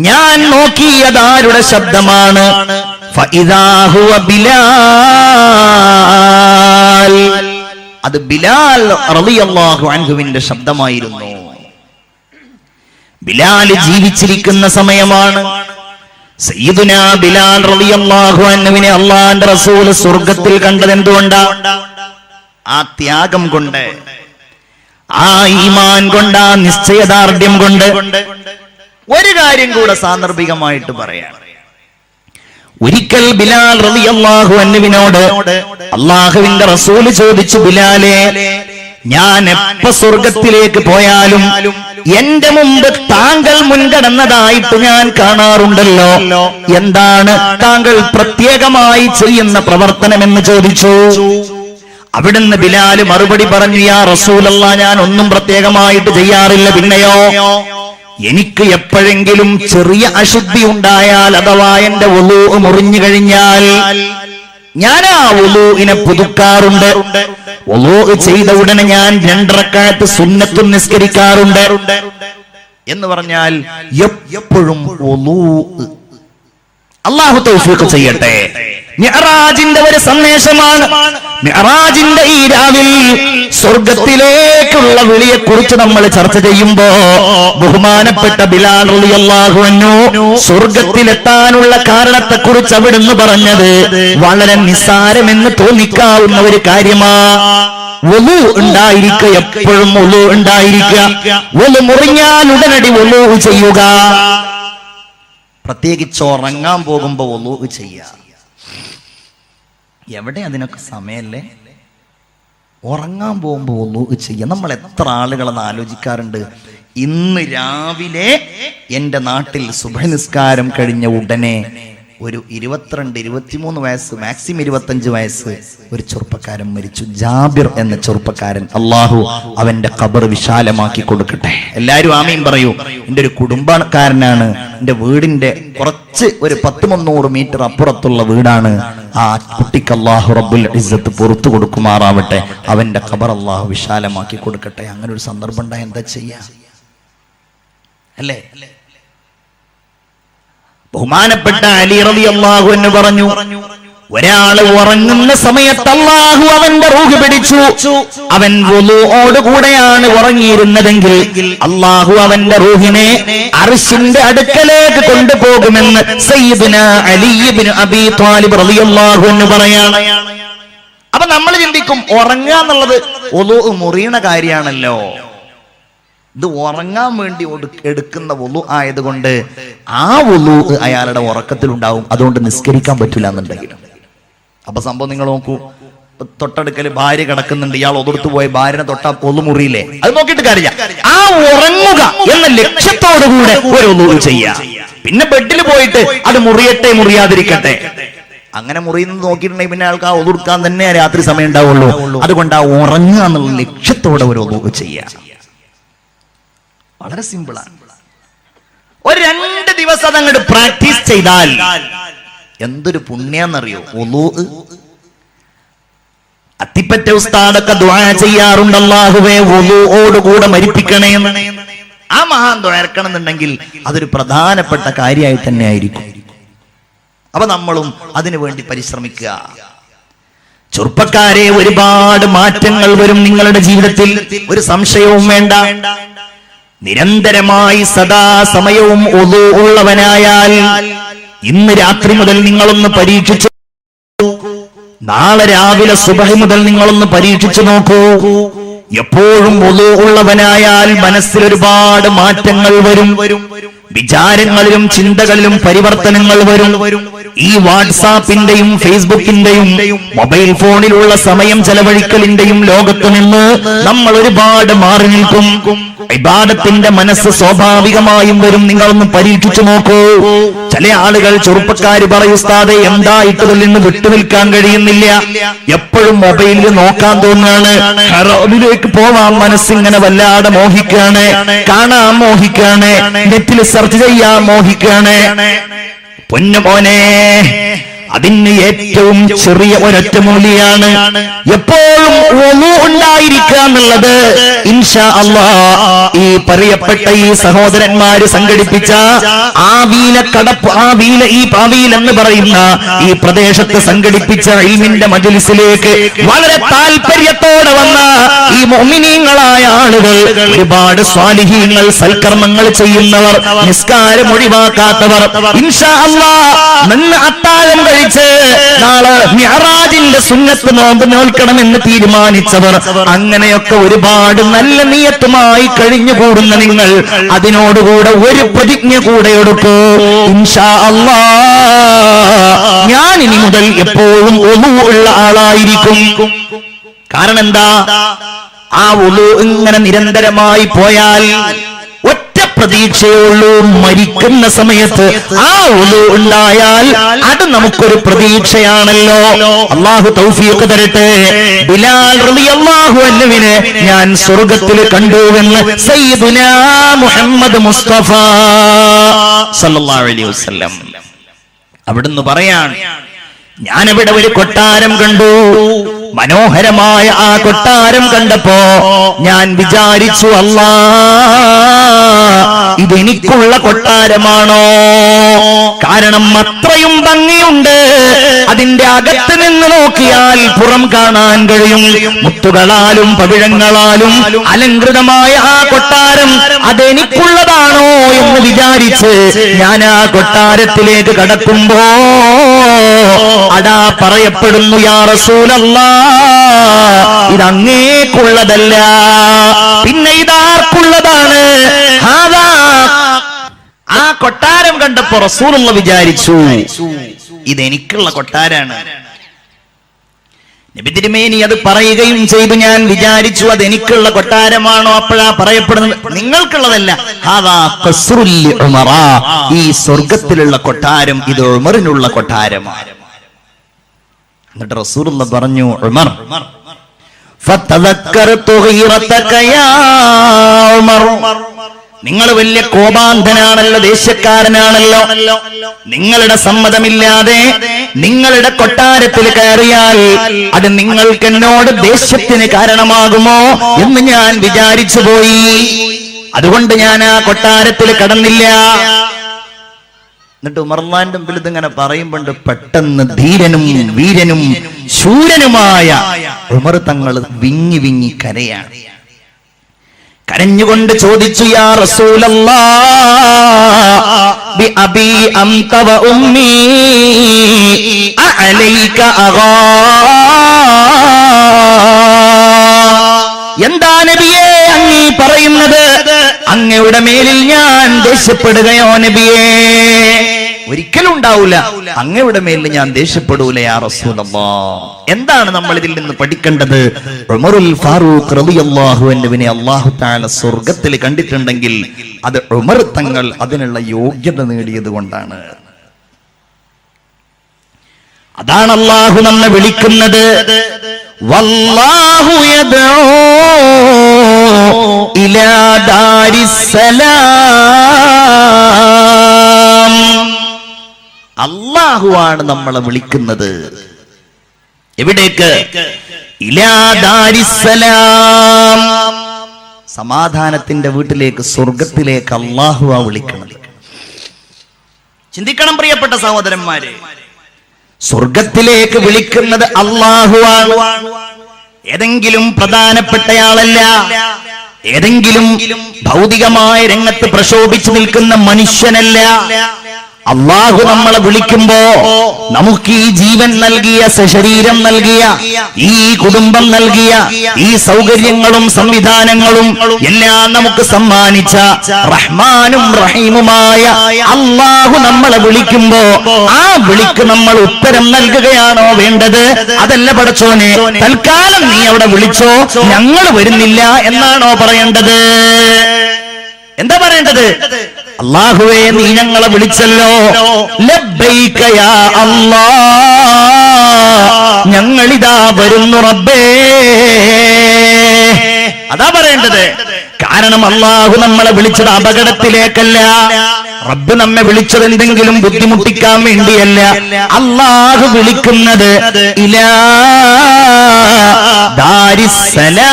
ഞാൻ നോക്കിയതാരുടെ ശബ്ദമാണ്? ഫഇദാ ഹുവ ബിലാൽ. അത് ബിലാൽ റളിയല്ലാഹു അൻഹുവിന്റെ ശബ്ദമായിരുന്നു. ബിലാൽ ജീവിച്ചിരിക്കുന്ന സമയമാണ്. സയ്യിദുനാ ബിലാൽ റളിയല്ലാഹു അൻഹുവിനെ അല്ലാഹുവിന്റെ റസൂൽ സ്വർഗ്ഗത്തിൽ കണ്ടത് എന്തുകൊണ്ടാ? ആ ത്യാഗം കൊണ്ട്, ആ ഈമാൻ കൊണ്ട്, ആ നിശ്ചയദാർഢ്യം കൊണ്ട്. ഒരു കാര്യം കൂടെ സാന്ദർഭികമായിട്ട് പറയാം. ഒരിക്കൽ ബിലാൽ റളിയല്ലാഹു അൻഹുവിനോട് അല്ലാഹുവിന്റെ റസൂൽ ചോദിച്ചു, ബിലാലേ, ഞാൻ എപ്പോ സ്വർഗത്തിലേക്ക് പോയാലും എന്റെ മുമ്പ് താങ്കൾ മുൻകടന്നതായിട്ട് ഞാൻ കാണാറുണ്ടല്ലോ, എന്താണ് താങ്കൾ പ്രത്യേകമായി ചെയ്യുന്ന പ്രവർത്തനമെന്ന് ചോദിച്ചു. അവിടുന്ന് ബിലാൽ മറുപടി പറഞ്ഞു, യാ റസൂലല്ലാഹ്, ഞാൻ ഒന്നും പ്രത്യേകമായിട്ട് ചെയ്യാറില്ല. പിന്നെയോ, എനിക്ക് എപ്പോഴെങ്കിലും ചെറിയ അശുദ്ധി ഉണ്ടായാൽ, അഥവാ എന്റെ വുളൂ മുറിഞ്ഞു കഴിഞ്ഞാൽ ഞാൻ ആ വുളൂഇനെ പുതുക്കാറുണ്ട്. വുളൂ ചെയ്ത ഉടനെ ഞാൻ 2 റക്അത്ത് സുന്നത്തും നിസ്കരിക്കാറുണ്ട്. എന്ന് പറഞ്ഞാൽ എപ്പോഴും വുളൂ. അല്ലാഹു തൗഫീഖ് ചെയ്യട്ടെ. മിഅ്റാജിന്റെ ഒരു സന്ദേശമാണ്. മിഅ്റാജിന്റെ ഈ രാവിൽ സ്വർഗ്ഗത്തിലേക്കുള്ള വിളിയെ കുറിച്ച് നമ്മൾ ചർച്ച ചെയ്യുമ്പോ ബഹുമാനപ്പെട്ട ബിലാൽ റളിയല്ലാഹു അൻഹു സ്വർഗ്ഗത്തിലെത്താനുള്ള കാരണത്തെ കുറിച്ച് അവിടുന്ന് പറഞ്ഞത് വളരെ നിസ്സാരമെന്ന് തോന്നിക്കാവുന്ന ഒരു കാര്യമാണ്. വുളൂ ഉണ്ടായിരിക്കുക, എപ്പോഴും വുളൂ ഉണ്ടായിരിക്കുക. വുളൂ മുറിഞ്ഞാൽ ഉടനടി വുളൂ ചെയ്യുക. പ്രത്യേകിച്ച് ഉറങ്ങാൻ പോകുമ്പോ വുളൂ ചെയ്യുക. എവിടെ അതിനൊക്കെ സമയല്ലേ? ഉറങ്ങാൻ പോകുമ്പോ വുളൂ ചെയ്യുക. നമ്മൾ എത്ര ആളുകളെന്ന് ആലോചിക്കാറുണ്ട്. ഇന്ന് രാവിലെ എൻ്റെ നാട്ടിൽ സുബ്ഹ് നിസ്കാരം കഴിഞ്ഞ ഉടനെ ഒരു 22-23 വയസ്സ്, മാക്സിമം 25 വയസ്സ് ഒരു ചെറുപ്പക്കാരൻ മരിച്ചു. ജാബിർ എന്ന ചെറുപ്പക്കാരൻ. അള്ളാഹു അവന്റെ ഖബർ വിശാലമാക്കി കൊടുക്കട്ടെ. എല്ലാവരും ആമീൻ പറയൂ. എൻ്റെ ഒരു കുടുംബക്കാരനാണ്. എൻ്റെ വീടിന്റെ കുറച്ച് ഒരു 10-300 മീറ്റർ അപ്പുറത്തുള്ള വീടാണ്. ആ കുട്ടിക്ക് അള്ളാഹു റബ്ബുൽ ഇസ്സത്ത് പുറത്തു കൊടുക്കുമാറാവട്ടെ. അവന്റെ ഖബർ അള്ളാഹു വിശാലമാക്കി കൊടുക്കട്ടെ. അങ്ങനെ ഒരു സന്ദർഭം ഉണ്ടായ എന്താ ചെയ്യാ? അല്ലേ? ബഹുമാനപ്പെട്ട അലി റളിയല്ലാഹു അൻഹു പറഞ്ഞു, ഒരാള് ഉറങ്ങുന്ന സമയത്ത് അല്ലാഹു അവന്റെ റൂഹ് പിടിച്ചു. അവൻ വുളൂഓടുകൂടെയാണ് ഉറങ്ങിയിരുന്നതെങ്കിൽ അല്ലാഹു അവന്റെ റൂഹിനെ അർശിന്റെ അടുക്കലേക്ക് കൊണ്ടുപോകുമെന്ന് സയ്യിദുനാ അലി ഇബ്നു അബീ ത്വാലിബ് റളിയല്ലാഹു അൻഹു പറയാണ്. അപ്പൊ നമ്മൾ ചിന്തിക്കും, ഉറങ്ങുക എന്നുള്ളത് വുളൂ മുറിയണ കാര്യമാണല്ലോ. ഇത് ഉറങ്ങാൻ വേണ്ടി എടുക്കുന്ന വുളൂ ആയതുകൊണ്ട് ആ വുളൂ അയാളുടെ ഉറക്കത്തിലുണ്ടാവും. അതുകൊണ്ട് നിസ്കരിക്കാൻ പറ്റില്ല എന്നുണ്ടെങ്കിലും. അപ്പൊ സംഭവം നിങ്ങൾ നോക്കൂ. തൊട്ടടുക്കൽ ഭാര്യ കിടക്കുന്നുണ്ട്, ഇയാൾ ഒതുർത്തു പോയി ഭാര്യനെ തൊട്ടാ വുളൂ മുറിയില്ലേ? അത് നോക്കിയിട്ട് കാര്യമില്ല. ആ ഉറങ്ങുക എന്ന ലക്ഷ്യത്തോടുകൂടെ ഒരു വുളൂ ചെയ്യാം. പിന്നെ ബെഡിൽ പോയിട്ട് അത് മുറിയട്ടെ മുറിയാതിരിക്കട്ടെ, അങ്ങനെ മുറിയുന്നത് നോക്കിയിട്ടുണ്ടെങ്കിൽ പിന്നെ ആൾക്ക് ആ ഒതുർക്കാൻ തന്നെ രാത്രി സമയം ഉണ്ടാവുള്ളൂ. അതുകൊണ്ട് ആ ഉറങ്ങുക എന്നുള്ള ലക്ഷ്യത്തോടെ ഒരു വുളൂ ചെയ്യാം. വളരെ സിമ്പിളാണ്. ഒരു 2 ദിവസം അതങ്ങോട്ട് പ്രാക്ടീസ് ചെയ്താൽ എന്തൊരു പുണ്യാന്നറിയോ? വുളൂ. അത്തിപ്പറ്റ ഉസ്താദൊക്കെ ദുആ ചെയ്യാറുണ്ട്, അല്ലാഹുവേ വുളൂഓടുകൂടെ മരിപ്പിക്കണേ എന്ന്. ആ മഹാൻ ദുആർക്കണം എന്നുണ്ടെങ്കിൽ അതൊരു പ്രധാനപ്പെട്ട കാര്യമായി തന്നെ ആയിരിക്കും. അപ്പൊ നമ്മളും അതിനു വേണ്ടി പരിശ്രമിക്കുക. ചെറുപ്പക്കാരെ, ഒരുപാട് മാറ്റങ്ങൾ വരും നിങ്ങളുടെ ജീവിതത്തിൽ, ഒരു സംശയവും വേണ്ട. നിരന്തരമായി സദാസമയവും വുളൂ ഉള്ളവനായാൽ ഇന്ന് രാത്രി മുതൽ നിങ്ങളൊന്ന് പരീക്ഷിച്ചു, നാളെ രാവിലെ സുബഹി മുതൽ നിങ്ങളൊന്ന് പരീക്ഷിച്ചു നോക്കൂ. എപ്പോഴും വുളൂ ഉള്ളവനായാൽ മനസ്സിൽ ഒരുപാട് മാറ്റങ്ങൾ വരും. വിചാരങ്ങളിലും ചിന്തകളിലും പരിവർത്തനങ്ങൾ വരും. ഈ വാട്സാപ്പിന്റെയും ഫേസ്ബുക്കിന്റെയും മൊബൈൽ ഫോണിലുള്ള സമയം ചെലവഴിക്കലിന്റെയും ലോകത്ത് നിന്ന് നമ്മൾ ഒരുപാട് മാറി നിൽക്കും. ഇബാദത്തിന്റെ മനസ്സ് സ്വാഭാവികമായും വരും. നിങ്ങളൊന്ന് പരീക്ഷിച്ചു നോക്കൂ. ചില ആളുകൾ, ചെറുപ്പക്കാര് പറയും, ഉസ്താദേ എന്തായിട്ടതിൽ നിന്ന് വിട്ടുനിൽക്കാൻ കഴിയുന്നില്ല, എപ്പോഴും മൊബൈലിൽ നോക്കാൻ തോന്നുകയാണ്, ഹറാമിലേക്ക് പോവാൻ മനസ്സിങ്ങനെ വല്ലാതെ മോഹിക്കാണ്, കാണാൻ മോഹിക്കാണ്, നെറ്റിൽ സെർച്ച് ചെയ്യാൻ മോഹിക്കാണ്. പൊന്നുമോനെ, അതിന് ഏറ്റവും ചെറിയ ഒരൊറ്റ മൂല്യാണ് എപ്പോഴും വുളു ഉണ്ടായിരിക്കുക എന്നുള്ളത്. ഇൻഷാ അല്ലാഹ് ഈ പറയപ്പെട്ട ഈ സഹോദരന്മാര് സംഘടിപ്പിച്ച ഈ പാവീൽ എന്ന് പറയുന്ന ഈ പ്രദേശത്ത് സംഘടിപ്പിച്ച ഇൽമിന്റെ മജ്‌ലിസിലേക്ക് വളരെ താല്പര്യത്തോടെ വന്ന ഈ മുഅ്മിനീങ്ങളായ ആളുകൾ, ഒരുപാട് സ്വാലിഹീങ്ങൾ, സൽക്കർമ്മങ്ങൾ ചെയ്യുന്നവർ, നിസ്കാരം ഒഴിവാക്കാത്തവർ, ഇൻഷാ അല്ലാഹ് നിന്ന് അത്താഴം കഴിച്ച് നാളെ മിഅ്റാജിന്റെ സുന്നത്ത് നോമ്പ് നോൽക്കണമെന്ന് തീരുമാനിച്ചവർ, അങ്ങനെയൊക്കെ ഒരുപാട് നല്ല നിയത്തുമായി കഴിഞ്ഞുകൂടുന്ന നിങ്ങൾ അതിനോടുകൂടെ ഒരു പ്രതിജ്ഞ കൂടെ എടുക്കൂ. ഇൻഷാ അല്ലാഹ് ഞാൻ ഇനി മുതൽ എപ്പോഴും വുളു ഉള്ള ആളായിരിക്കും. കാരണം എന്താ? ആ വുളു ഇങ്ങനെ നിരന്തരമായി പോയാൽ ഒറ്റ പ്രതീക്ഷയുള്ളൂ, മരിക്കുന്ന സമയത്ത് ആ വുളു ഉണ്ടായാൽ അത് നമുക്കൊരു പ്രതീക്ഷയാണല്ലോ. അല്ലാഹു തൗഫീഖ് തരട്ടെ. ബിലാൽ റളിയല്ലാഹു അൻഹുവിനെ ഞാൻ സ്വർഗ്ഗത്തിൽ കണ്ടുവെന്ന് സയ്യിദുനാ മുഹമ്മദ് മുസ്തഫ സല്ലല്ലാഹു അലൈഹി വസല്ലം അവിടുന്ന് പറയാൻ, ഞാനവിടെ ഒരു കൊട്ടാരം കണ്ടു. മനോഹരമായ ആ കൊട്ടാരം കണ്ടപ്പോ ഞാൻ വിചാരിച്ചു, അല്ലാ ഇതെനിക്കുള്ള കൊട്ടാരമാണോ? കാരണം അത്രയും ഭംഗിയുണ്ട്. അതിന്റെ അകത്ത് നിന്ന് നോക്കിയാൽ പുറം കാണാൻ കഴിയും. മുത്തുകളാലും പവിഴങ്ങളാലും അലങ്കൃതമായ ആ കൊട്ടാരം അതെനിക്കുള്ളതാണോ എന്ന് വിചാരിച്ച് ഞാൻ ആ കൊട്ടാരത്തിലേക്ക് കടക്കുമ്പോ അതാ പറയപ്പെടുന്നു, യാ റസൂലല്ലാഹ് ഇതങ്ങേക്കുള്ളതല്ല. പിന്നെ ഇതാർക്കുള്ളതാണ്? ആ കൊട്ടാരം കണ്ടപ്പോ റസൂലുള്ള വിചാരിച്ചു, ഇതെനിക്കുള്ള കൊട്ടാരാണ്. നബി തിരുമേനി അത് പറയുകയും ചെയ്തു. ഞാൻ വിചാരിച്ചു അതെനിക്കുള്ള കൊട്ടാരമാണോ? അപ്പോഴാ പറയപ്പെടുന്നത്, നിങ്ങൾക്കുള്ളതല്ല, ഹാദാ ഖസ്റുൽ ഉമറ, ഈ സ്വർഗത്തിലുള്ള കൊട്ടാരം ഇത് ഉമറിനുള്ള കൊട്ടാരമാണ്. എന്നിട്ട് റസൂലുള്ള പറഞ്ഞു, ഉമർ ഫതദക്കർതു ഗീറതക യാ ഉമർ, നിങ്ങൾ വലിയ കോപാന്തനാണല്ലോ, ദേഷ്യക്കാരനാണല്ലോ. നിങ്ങളുടെ സമ്മതമില്ലാതെ നിങ്ങളുടെ കൊട്ടാരത്തിൽ കയറിയാൽ അത് നിങ്ങൾക്ക് എന്നോട് ദേഷ്യത്തിന് കാരണമാകുമോ എന്ന് ഞാൻ വിചാരിച്ചു പോയി. അതുകൊണ്ട് ഞാൻ ആ കൊട്ടാരത്തിൽ കടന്നില്ല. എന്നിട്ട് ഉമർലാന്റെ മുമ്പിൽ ഇതിങ്ങനെ പറയുമ്പോണ്ട് പെട്ടെന്ന് ധീരനും വീരനും ശൂരനുമായ ഉമർ തങ്ങൾ വിങ്ങി വിങ്ങി കരയാണ്. കരഞ്ഞുകൊണ്ട് ചോദിച്ചു, യാ റസൂലല്ലാഹ് ബിഅബി അൻത വ ഉമ്മി അലൈക അഗാ, എന്താ നബിയേ അങ്ങീ പറയുന്നത്? അങ്ങയുടെ മേലിൽ ഞാൻ ദേഷ്യപ്പെടുകയോ നബിയേ? ഒരിക്കലും ഉണ്ടാവൂല, അങ്ങയുടെ മേലിൽ ഞാൻ ദേഷ്യപ്പെടൂല യാ റസൂലല്ലാഹ്. എന്താണ് നമ്മൾ ഇതിൽ നിന്ന് പഠിക്കേണ്ടത്? ഉമറുൽ ഫാറൂഖ് റളിയല്ലാഹു അൻഹുവിനെ അല്ലാഹു തആല സ്വർഗ്ഗത്തിൽ കണ്ടിട്ടുണ്ടെങ്കിൽ അത് ഉമർ തങ്ങൾ അതിനുള്ള യോഗ്യത നേടിയത് കൊണ്ടാണ്. അതാണ് അല്ലാഹു നമ്മെ വിളിക്കുന്നത്, വല്ലാഹു യദ്ഉ ഇലാ ദാരിസ്സലാം. അല്ലാഹുവാണ് നമ്മളെ വിളിക്കുന്നത്. എവിടേക്ക്? ഇലാ ദാരിസ്സലാം, സമാധാനത്തിന്റെ വീട്ടിലേക്ക്, സ്വർഗത്തിലേക്ക് അല്ലാഹുവാ വിളിക്കുന്നത്. ചിന്തിക്കണം പ്രിയപ്പെട്ട സഹോദരന്മാരെ, സ്വർഗത്തിലേക്ക് വിളിക്കുന്നത് അല്ലാഹുവാണ്. ഏതെങ്കിലും പ്രധാനപ്പെട്ടയാളല്ല, ഏതെങ്കിലും ഭൗതികമായ രംഗത്ത് പ്രശോഭിച്ചു നിൽക്കുന്ന മനുഷ്യനല്ല. അല്ലാഹു നമ്മളെ വിളിക്കുമ്പോ നമുക്ക് ഈ ജീവൻ നൽകിയ, സശരീരം നൽകിയ, ഈ കുടുംബം നൽകിയ, ഈ സൗകര്യങ്ങളും സംവിധാനങ്ങളും എല്ലാം നമുക്ക് സമ്മാനിച്ച റഹ്മാനും റഹീമുമായ അല്ലാഹു നമ്മളെ വിളിക്കുമ്പോ ആ വിളിക്ക് നമ്മൾ ഉത്തരം നൽകുകയാണോ വേണ്ടത്? അതല്ല പടച്ചോനെ, തൽക്കാലം നീ അവിടെ വിളിച്ചോ, ഞങ്ങൾ വരുന്നില്ല എന്നാണോ പറയേണ്ടത്? എന്താ പറയേണ്ടത്? അല്ലാഹുവേ നീ ഞങ്ങളെ വിളിച്ചല്ലോ, ലബ്ബൈക യാ അല്ലാഹ്, ഞങ്ങളിതാ വരുന്നു റബ്ബേ. അതാ പറയേണ്ടത്. കാരണം അല്ലാഹു നമ്മളെ വിളിച്ചത് അപകടത്തിലേക്കല്ല. റബ്ബ് നമ്മെ വിളിച്ചത് എന്തെങ്കിലും ബുദ്ധിമുട്ടിക്കാൻ വേണ്ടിയല്ല. അല്ലാഹു വിളിക്കുന്നത് ഇലാ ദാരിസ്സലാം.